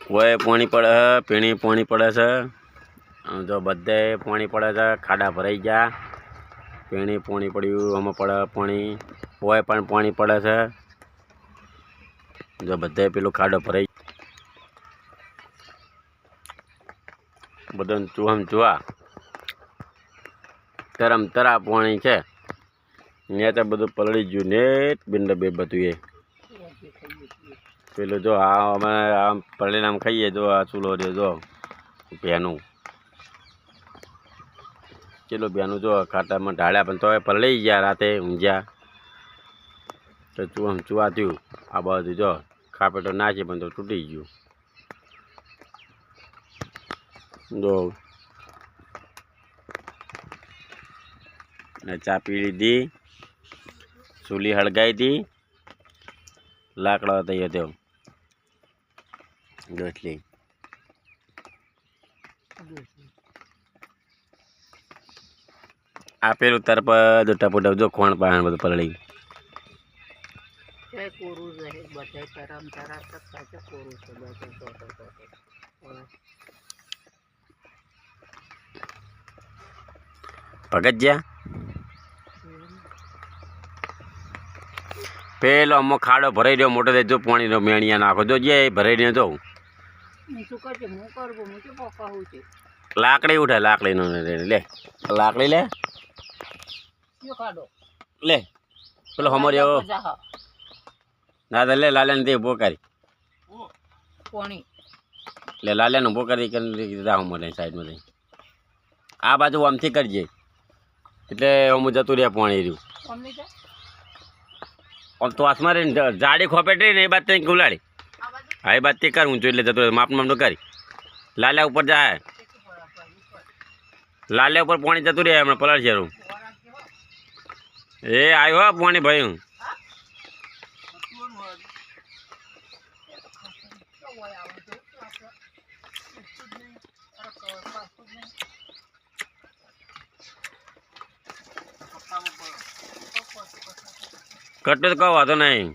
ઓય પાણી પડે છે, પીણી પાણી પડે છે। જો બધે પાણી પડે છે, ખાડા ભરાઈ ગયા, પીણી પાણી પડ્યું, આમાં પડે પાણી, ઓય પણ પાણી પડે છે। જો બધે પેલું ખાડો ભરાઈ બધું ચૂહમ ચૂહા તરમ તરા પાણી છે ને તો બધું પલળી ગયું ને બિંદ બે બધું એ પેલું જો આ અમે આમ પલળીને આમ ખાઈએ જો આ ચૂલો રહ્યો જો ભેનું ચેલો ભેનું જો ખાટામાં ઢાળ્યા પણ તો પલળી ગયા રાતે ઊંઝ્યા તો ચૂહમ ચૂહા થયું આ બધું જો ખાપેટો નાખી પણ તો તૂટી ગયું જો ને ચા પી લીધી, ચૂલી હળગાઈ હતી, લાકડા તૈયાર થયો એટલી આ પેલું તરફ ટપુ ટપ જો ખોણ પાણ બધું પલળી ભગત જ્યાં પેલો અમો ખાડો ભરાઈ રહ્યો મોટો જો પાણીનો મેણિયા નાખો જો જે ભરાઈ રહ્યો જો લાકડી ઉઠે લાકડી નો લે લાકડી લે લે પેલો હમો રહ્યો ના લે લાલે ને તે ઉભો કરી લે લાલે ને ઉભો કરી દીધા હમો સાઈડમાં આ બાજુ આમથી કરજે એટલે હું જતું રહ્યા પાણી રહ્યું આમ તો આસમાં રહીને જાડી ખોપેટી ને એ બાદ ત્યાં ગુલાડી હા એ બાદ તે કર ઊંચું એટલે જતું માપ માપનું કરી લાલ્યા ઉપર જાય લાલ્યા ઉપર પાણી જતું રહે હમણાં પલળ છે એ આવ્યો હા પાણી ભાઈ કટે તો કહો વાતો નહીં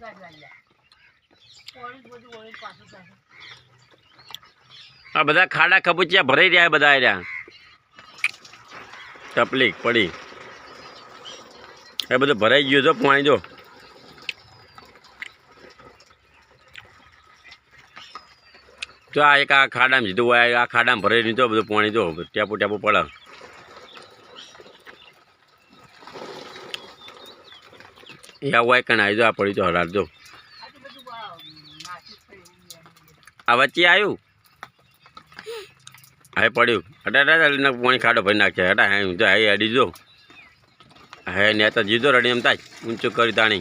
આ બધા ખાડા ખબુચિયા ભરાઈ રહ્યા બધા રહ્યા તકલીફ પડી એ બધું ભરાઈ ગયું જો પાણી જો જો આ એક આ ખાડામાં જીધું હોય આ ખાડામાં ભરાઈ રહ્યું જો બધું પાણી જો ટેપું ટેપું પડે या हुआ कण आई जो आ पड़ी तो हरार जो आ वच्चे आयु है पड़ू अटा पानी खाडो भरी नाखे हटा है जो है अड़ी जो है ने तो जीजो रड़ी एम ताज ऊंचो करी ताणी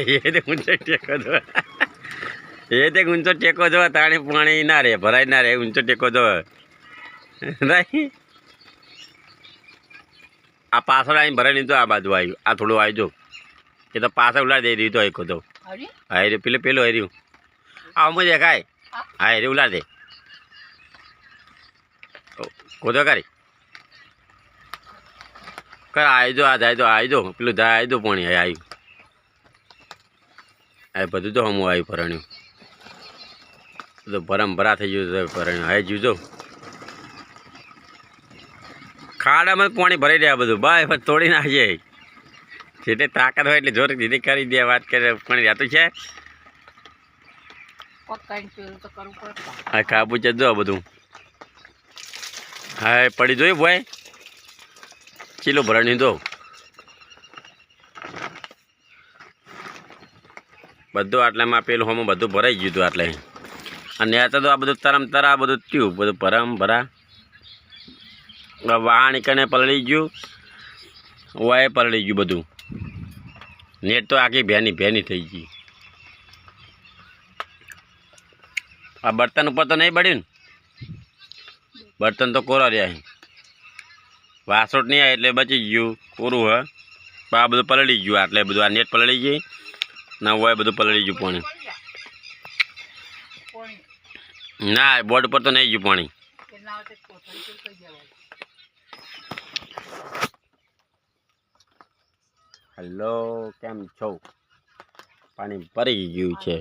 ये तो ऊंचो टेको दो ये तो ऊंचो टेको दो ताणी पानी ना रे भराई ना रे ऊंचो टेको दो राई आ पाछળ આવીને ભરાઈ લીધો આ બાજુ આવ્યું આ થોડું આવી જો એ તો પાછળ ઉલાડી દઈ દીધો એક તો હા એ પેલું પેલું હર્યું આ અમુક દેખાય હા એ ઉલાડી દે કોદો કરી કર આવી જો આ જાય તો આવી જો પેલું જાય આવી દો પાણી આવ્યું આ બધું તો હમું આવ્યું ભરણ્યું બધું ભરમ ભરા થઈ ગયું ભરણ્યું હવે જીવજો ખાડામાં પાણી ભરાઈ રહ્યા બધું ભાઈ તોડી નાખીએ જેટલી તાકાત હોય એટલે જોર દીધી કરી દે વાત કરે પાણી રહેતું છે હા કાબુ છે જો બધું હા પડી જોયું ભાઈ ચીલો ભરણી દો બધું આટલામાં પેલું હમું બધું ભરાઈ ગયું હતું આટલે અને આ તો આ બધું તરમ તરા બધું થયું બધું ભરમ ભરા વાહણ કને પલળી ગયું વાય પલળી ગયું બધું નેટ તો આખી ભેની ભેની થઈ ગઈ આ બર્તન ઉપર તો નહીં બળ્યું ને બર્તન તો કોરા રહ્યા વાસોટ નહીં આવે એટલે બચી ગયું કોરું હ આ બધું પલળી ગયું આટલે બધું આ નેટ પલળી ગઈ ના વાય બધું પલળી ગયું પાણી ના બોર્ડ ઉપર તો નહીં ગયું પાણી હેલો કેમ છો પાણી ભરી ગયું છે.